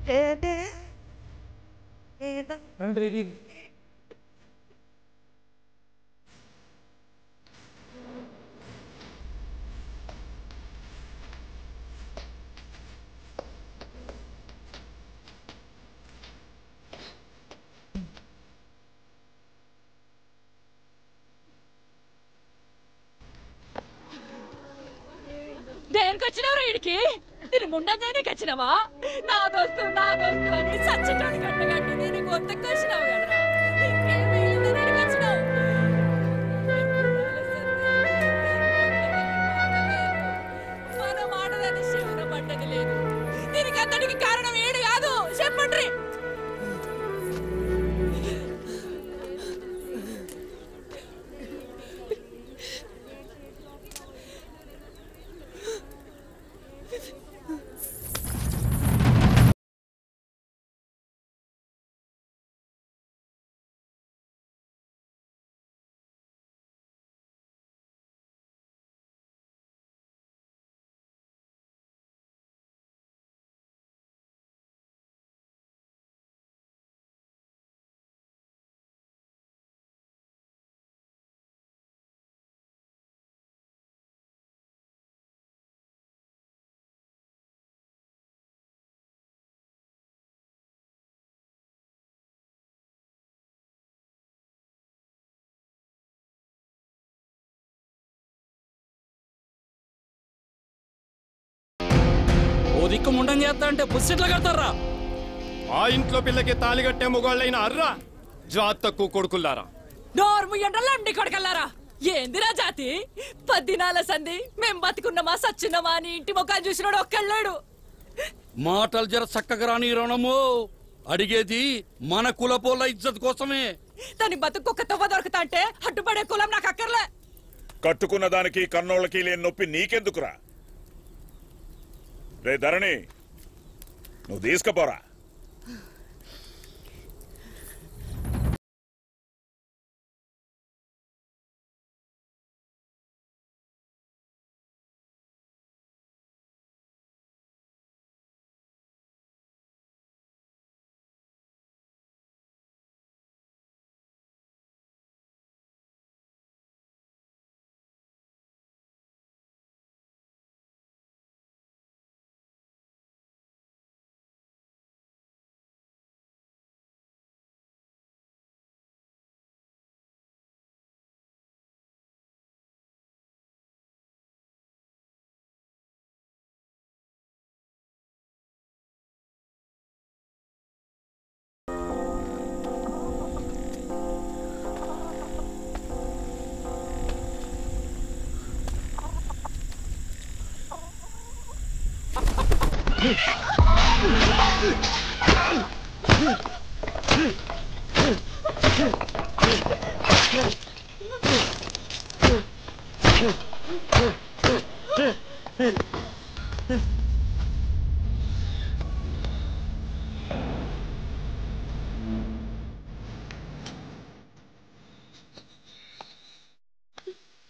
దేనికి వచ్చినావు వీడికి? నేను ముండంగానే వచ్చినావా? నా దోస్తు అని సచ్చిటోని కట్టగట్టి నేను గొంతకు వచ్చినావు కదరా. ఇంకేమీ లేదు, నేను వచ్చినావు. మన మాటదని శివున పడ్డది లేదు. దీనికి అంతటికి కారణం ఏడు కాదు, చెప్పండి. దిక్కు ముండం చేస్తా అంటే బుస్సెట్లా కడతారా? ఆ ఇంట్లో పిల్లకి తాళి కట్టే మొగాళ్ళైన అర్రా జాతకు కొడుకుల్లారా. నోర్ము ఎండలండి కొడకల్లారా. ఏందిరా జాతి? 10 దినాల సంధి మేం బతుకున్నామా సచ్చిన్నామా అని ఇంటి ముఖాన్ని చూసినాడు ఒక్కళ్ళాడు. మాటలు జర చక్కగా రాని రణము. అడిగేది మన కులపోళ్ళ ఇజ్జత్ కోసమే. దాని బతుకు తవ్వ దొరుకుతా అంటే అడ్డుపడే కులం నాకు అక్కర్లే. కట్టుకున్న దానికి కన్నోళ్ళకి లేని నొప్పి నీకెందుకురా? రే ధరణి, నువ్వు తీసుకుపోరా.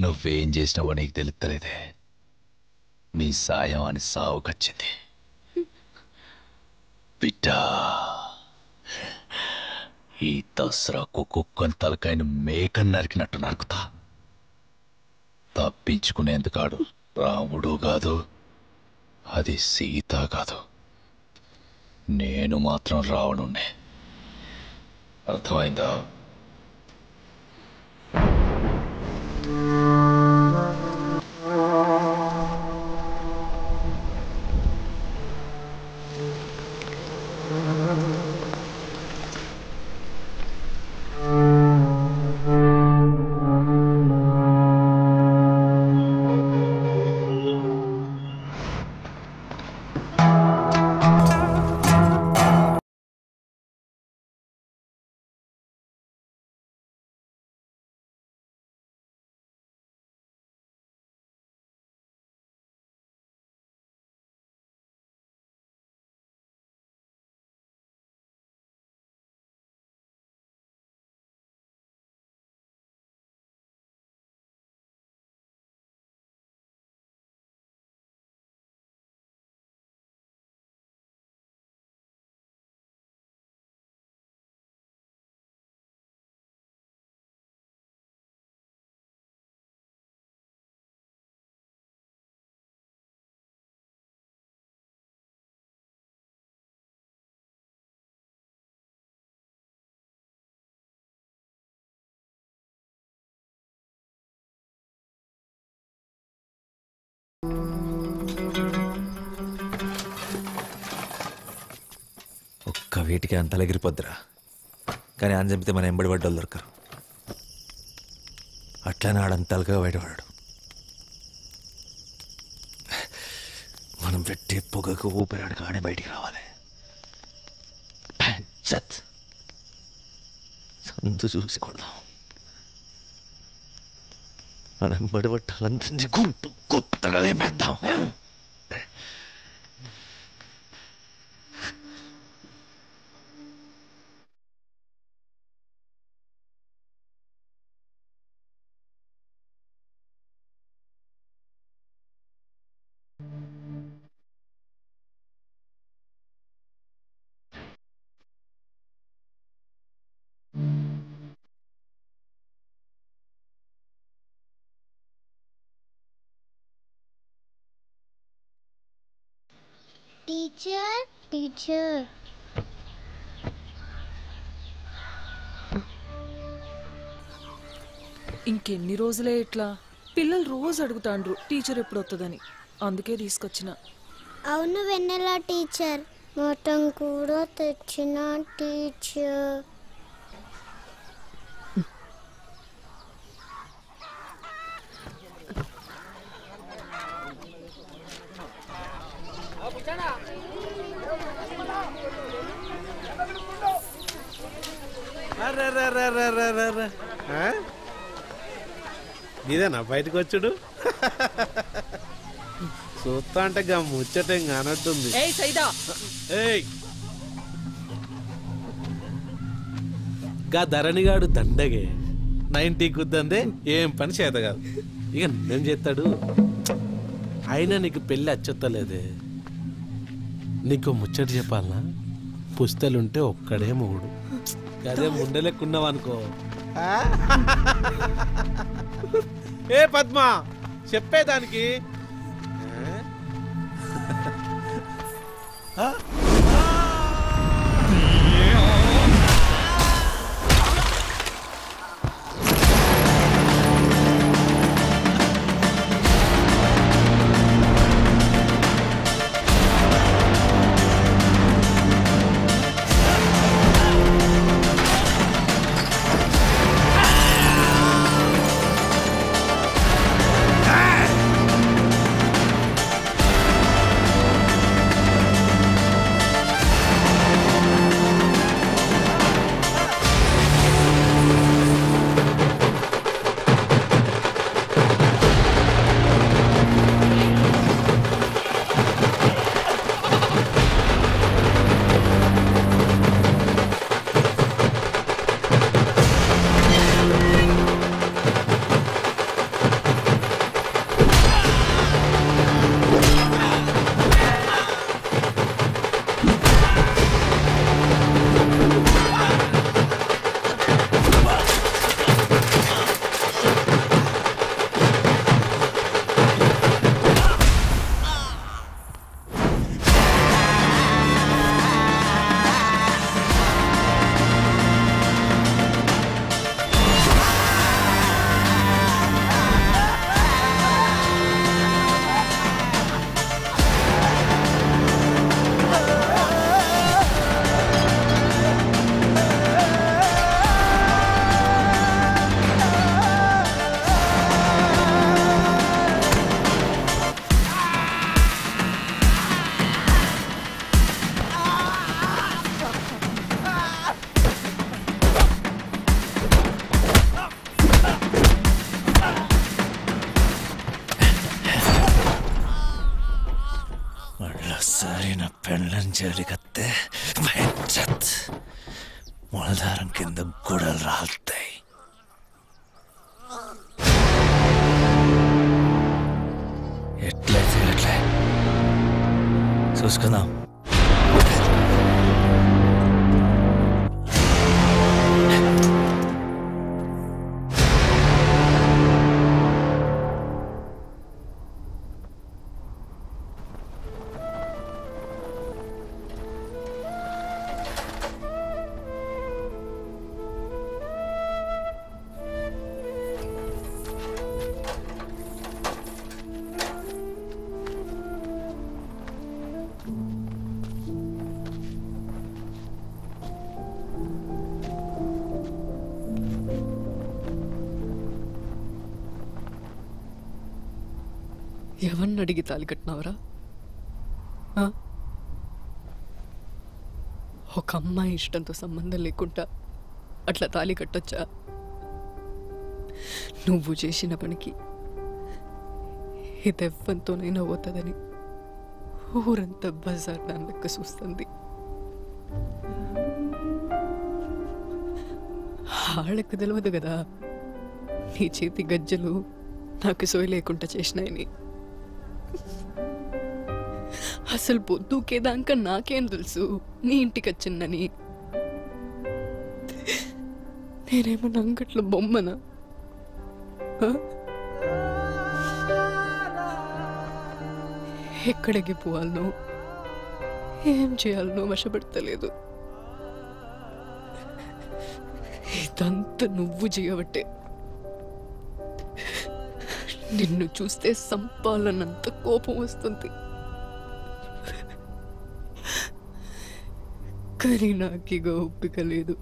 నువ్వేం చేసినావో నీకు తెలుస్తలేదే. నీ సాయం అని సావుకొచ్చింది బిడ్డా. ఈ దసరాకు కుక్కని తలకాయను మేకని నరికినట్టు నరుకుతా. తప్పించుకునేందుకాడు రాముడు కాదు, అది సీత కాదు. నేను మాత్రం రావణుణ్ణే. అర్థమైందా? ఒక్క వీటికి అంతలా ఎగిరిపోద్దురా. కానీ అని చంపితే మన ఎంబడి పడ్డోళ్ళు దొరకరు. అట్లనే ఆడంతలుగా బయటపడాడు. మనం పెట్టే పొగకు ఊపిరాడు కానీ బయటికి రావాలి. సందు చూసి కొడదాం. మనం బడబట్టాలంటే గుంటు కొత్తగా వేపేద్దాం. టీచర్ టీచర్ ఇంకెన్ని రోజులే ఇట్లా? పిల్లలు రోజు అడుగుతాండ్రు టీచర్ ఎప్పుడు వస్తుందని. అందుకే తీసుకొచ్చిన. అవును వెన్నెల టీచర్, మటన్ కూడా తెచ్చిన టీచర్. ఇదేనా బయటకు వచ్చుడు? చూస్తా అంటే గా ముచ్చటేం కానట్టుంది. గా ధరణిగాడు దండగే 90 కుద్దందే ఏం పని చేత కాదు. ఇక నిన్నేం చేస్తాడు? అయినా నీకు పెళ్ళి అచ్చొత్తలేదే. నీకు ముచ్చట చెప్పాలనా? పుస్తలుంటే ఒక్కడే మూడు. అదే ముండలేకున్నావు అనుకో. ఏ పద్మ చెప్పేదానికి జరిగితే మొలదారం కింద గొడవలు రాలుతాయి. ఎట్లయితే అట్లే చూసుకుందాం. ఎవరిని అడిగి తాలి కట్టినావరా? ఒక అమ్మాయి ఇష్టంతో సంబంధం లేకుండా అట్లా తాలి కట్టొచ్చా? నువ్వు చేసిన పనికి ఇదెవ్వంతోనైనా పోతుందని ఊరంతా బజార్ దాని లెక్క చూస్తుంది. వాళ్ళకు తెలియదు కదా నీ చేతి గజ్జలు నాకు సోయి లేకుండా చేసినాయని. అసలు పొద్దుకేదాకా నాకేం తెలుసు నీ ఇంటికి వచ్చిందని? నేనేమన్నా అంగట్లో బొమ్మనా? ఎక్కడికి పోవాలనో ఏం చేయాలనో వశపడతలేదు. ఇదంతా నువ్వు చేయబట్టే. నిన్ను చూస్తే సంపాలనంత కోపం వస్తుంది, కానీ నాకిగ ఒప్పిక లేదు.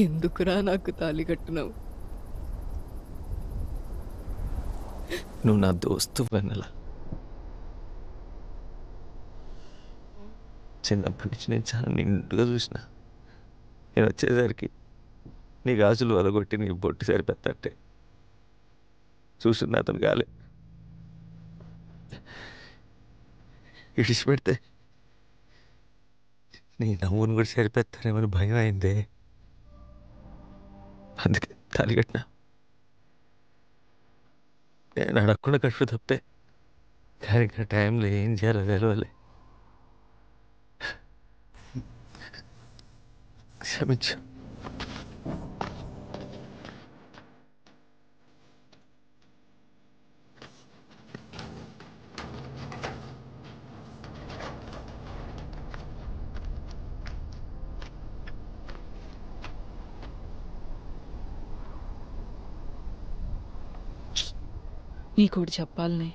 ఎందుకురా నాకు తాళి కట్టినావు? నువ్వు నా దోస్తు వెన్నెల. చిన్నప్పటి నుంచి నేను చాలా నిండుగా చూసిన. నేను వచ్చేసరికి నీ గాజులు వలగొట్టి నీ బొట్టు సరిపెత్తంటే చూస్తున్నా అతను గాలి ఇడిచిపెడితే నీ నవ్వును కూడా సరిపెత్తానేమని భయం అయిందే. అందుకే తాళి కట్టినా. నేను అడగకుండా కట్టు తప్పే, కానీ ఆ టైంలో ఏం చేయాలో తెలవలే. క్షమించు. నీకోటి చెప్పాలనే,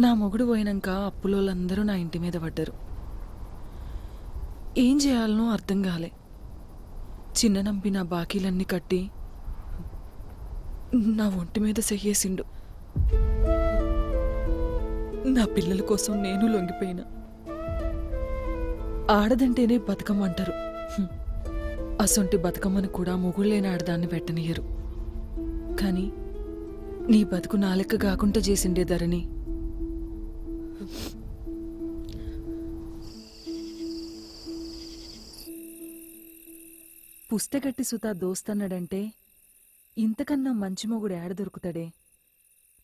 నా మొగుడు పోయినాక అప్పులోళ్ళందరూ నా ఇంటి మీద పడ్డారు. ఏం చేయాలనో అర్థం కాలే. చిన్న నంపి నా బాకీలన్నీ కట్టి నా ఒంటి మీద సెయ్యేసిండు. నా పిల్లల కోసం నేను లొంగిపోయినా. ఆడదంటేనే బతుకమ్మ అంటారు. అసొంటి బతుకమ్మను కూడా మొగుళ్ళేని ఆడదాన్ని పెట్టనియరు. కానీ నీ బతుకు నా లెక్క కాకుండా చేసిండే ధరణి. పుస్తకట్టి సుతా దోస్తన్నాడంటే ఇంతకన్నా మంచి మొగుడు ఏడ దొరుకుతాడే?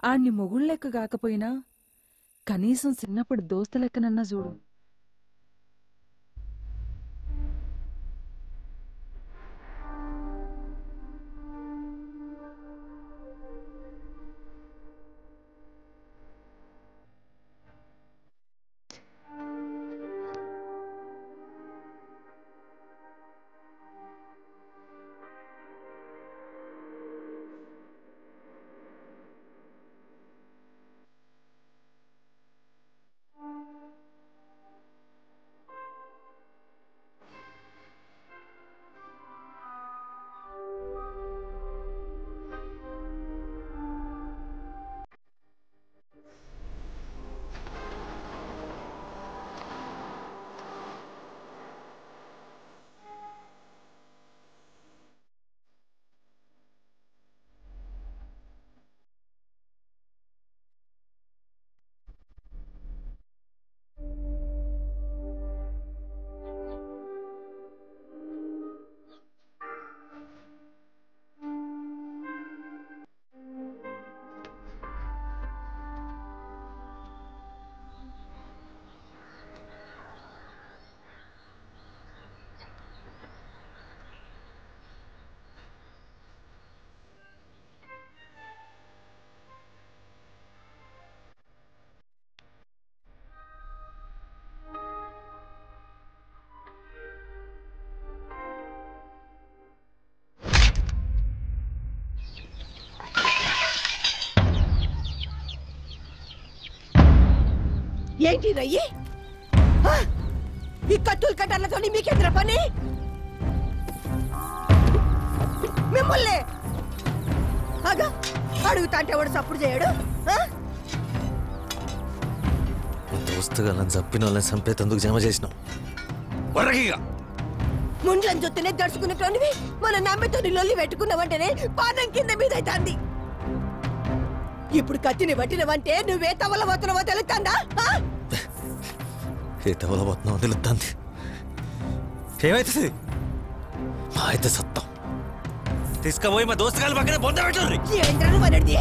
ఆడ్ని మొగుళ్ళ లెక్క కాకపోయినా కనీసం చిన్నప్పుడు దోస్త లెక్కనన్నా చూడు. ఏంటి రయ్యి? ఈ కట్టులు కట్టాలతో మీకెందుకు పని? మిమ్మల్ని అగా అడుగుతా అంటే వాడు సప్పుడు చేయడు. దోస్తుగా నన్ను చంపిన వాళ్ళని చంపేతందుకు జమ చేసినావు. ముండ్లని చూస్తేనే గడుచుకున్నట్టునివి మన నమ్మితో లొల్లి పెట్టుకున్నావంటేనే పానం కింద మీద అవుతుంది. ఇప్పుడు కత్తిని పట్టినవంటే నువ్వే తవల పోతున్నావో తెలుస్తుందా? ఏ తవల పోతున్నావో తెలుస్తుంది. ఏమైతుంది? మా అయితే సత్తం తీసుకుపోయి మా దోస్తుగాల పక్కన బొంద పెట్టండి. ఏంటను మనది?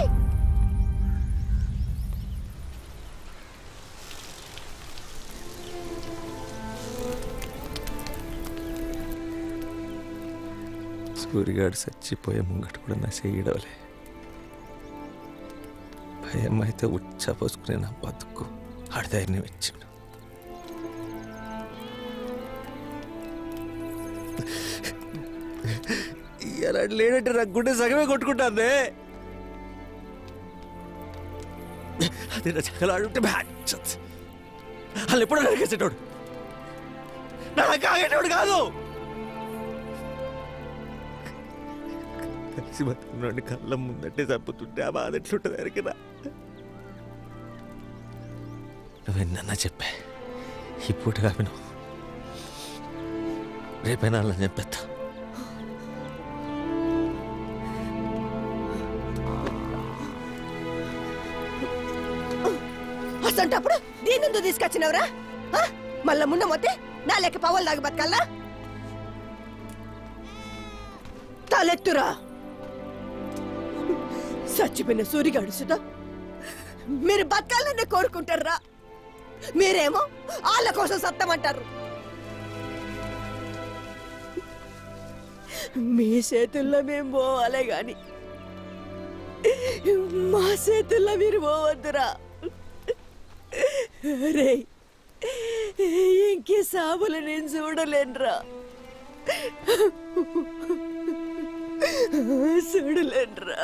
సూరిగాడు చచ్చిపోయే ముంగట కూడా నా చేయడవలే. భయం అయితే ఉచ్చా పోసుకునే నా బతుకు ఆడదారిని వచ్చిండు. ఇలా లేడంటే నాకు గుండె సగమే కొట్టుకుంటాందే. అది నా చక్కలాడుంటే వాళ్ళు ఎప్పుడో నరికేసేటోడు, నా కాగేటోడు కాదు. కలిసి బతుకున్నాడు కళ్ళ ముందంటే చంపుతుంటే ఆ బాధ ఎట్లుంటుంది ఎరికినా. నువ్వెన్నా చెప్పా ఈ పూట కాపి నువ్వు రేపైనా అలా చెప్పేస్తా. అసంటప్పుడు దీని తీసుకొచ్చినవరా? మళ్ళా మున్న మొత్తే నా లెక్క పవల్ దాకా బతకాలా? తలెత్తురా. చచ్చిపోయిన సూరిగాడు సుధా మీరు బతకాలనే కోరుకుంటారా? మీరేమో వాళ్ళ కోసం సత్తమంటారు. మీ చేతుల్లో మేము పోవాలే గాని మా చేతుల్లో మీరు పోవద్దురా. రే ఇంకే సాబులు నేను చూడలేనురా, చూడలేనురా.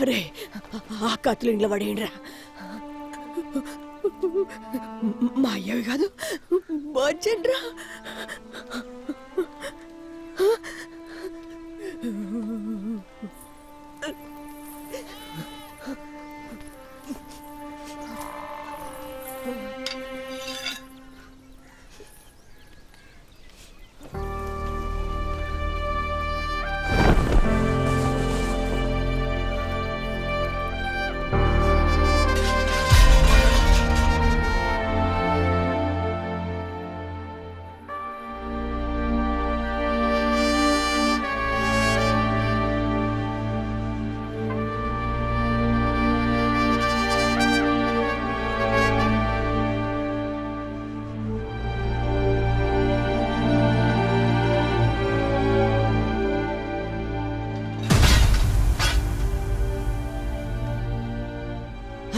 అరే ఆ కత్తులు ఇంట్లో పడేయండిరా. మా అయ్యవి కాదు బొచ్చండ్రా.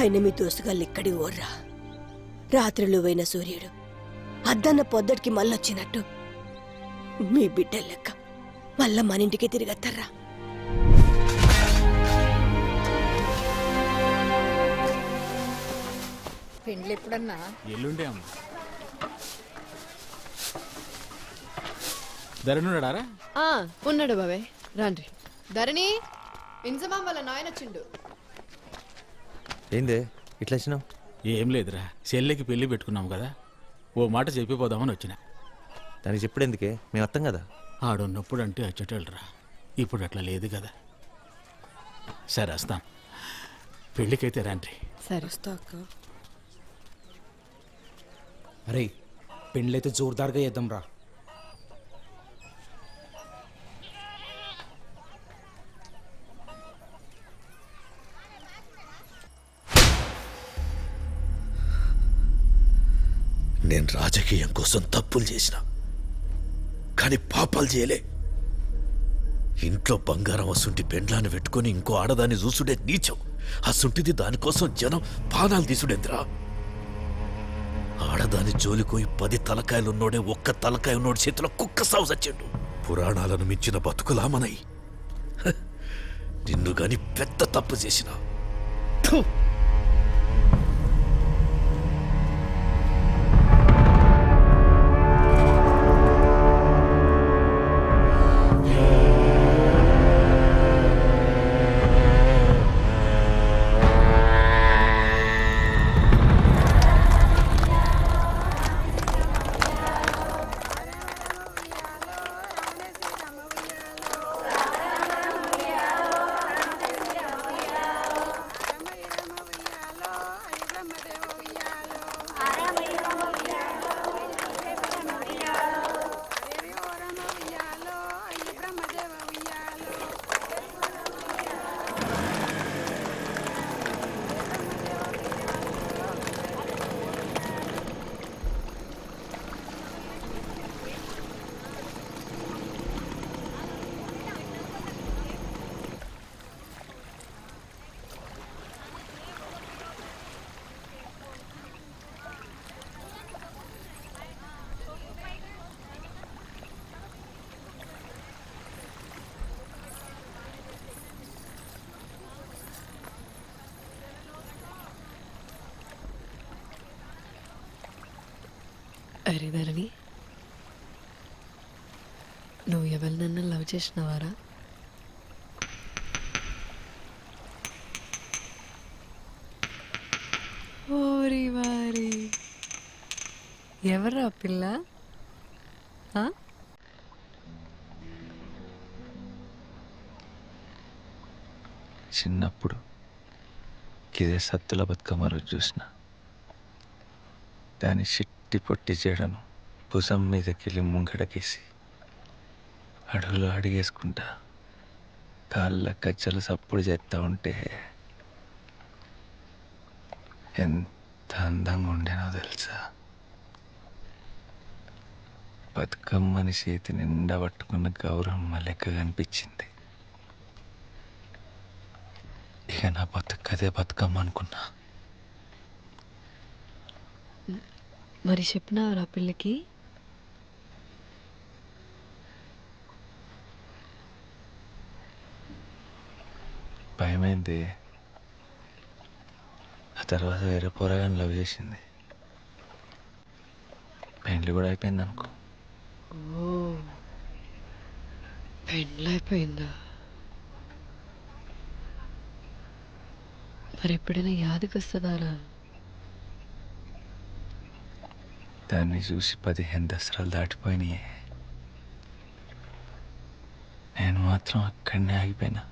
ఆయన మీ దోస్తుగాళ్ళు ఇక్కడికి ఓర్రా. రాత్రిలో పోయిన సూర్యుడు అద్దన్న పొద్దటికి మళ్ళొచ్చినట్టు మీ బిడ్డ లెక్క మళ్ళా మన ఇంటికి తిరిగత్తారా. పెండ్లు ఎప్పుడన్నా? ఎల్లుండే అమ్మ. ధరణున్నాడారా? ఉన్నాడు బాబాయ్. రాండ్రి. ధరణి ఇంజమాం వాళ్ళ నాయన వచ్చిండు. ఏందే ఇట్లా వచ్చినావు? ఏం లేదురా, చెల్లెకి పెళ్లి పెట్టుకున్నాం కదా, ఓ మాట చెప్పిపోదామని వచ్చిన. దానికి చెప్పుడెందుకే, మేము వస్తాం కదా. ఆడున్నప్పుడు అంటే వచ్చేటోళ్ళరా, ఇప్పుడు అట్లా లేదు కదా. సరే వస్తాం, పెళ్ళికైతే రాండ్రి. సరే వస్తా అక్క. అరే పెళ్ళైతే జోర్దార్గా చేద్దాం రా. నేను రాజకీయం కోసం తప్పులు చేసిన, కానీ పాపాలు చేయలే. ఇంట్లో బంగారం అసుంటి పెండ్లాన్ని పెట్టుకుని ఇంకో ఆడదాన్ని చూసుడే నీచం. అసుంటిది దానికోసం జనం పానాలు తీసుడేంద్రా. ఆడదాని జోలికోయి 10 తలకాయలున్నోడే ఒక్క తలకాయ ఉన్నోడి చేతిలో కుక్క సాగు చచ్చిండు. పురాణాలను మించిన బతుకులా మనయి. నిన్ను గాని పెద్ద తప్పు చేసిన. అరే ధరణి, నువ్వు ఎవరినన్నా లవ్ చేసినవారా? ఓరి వారి, ఎవరా పిల్ల? చిన్నప్పుడు ఇదే సత్తుల బతుకమ్మ రోజు చూసిన దాని చిట్టి పొట్టి చేయడను భుజం మీదకెళ్ళి ముంగడకేసి అడుగులో అడిగేసుకుంటా కాళ్ళ కచ్చలు సప్పుడు చేస్తూ ఉంటే ఎంత అందంగా ఉండేనో తెలుసా. బతుకమ్మని చేతి నిండా పట్టుకున్న గౌరమ్మ లెక్క కనిపించింది. ఇక నా బతుకదే బతుకమ్మ అనుకున్నా. మరి చెప్పినావరా పిల్లకి? భయమైంది. ఆ తర్వాత వేరే పోరాగాన్ని లవ్ చేసింది. పెళ్ళి కూడా అయిపోయింది అనుకో. ఓ, పెళ్ళైపోయిందా? మరి ఎప్పుడైనా యాదకి వస్తుందారా? దాన్ని చూసి 15 దసరాలు దాటిపోయినాయి. నేను మాత్రం అక్కడనే ఆగిపోయినా.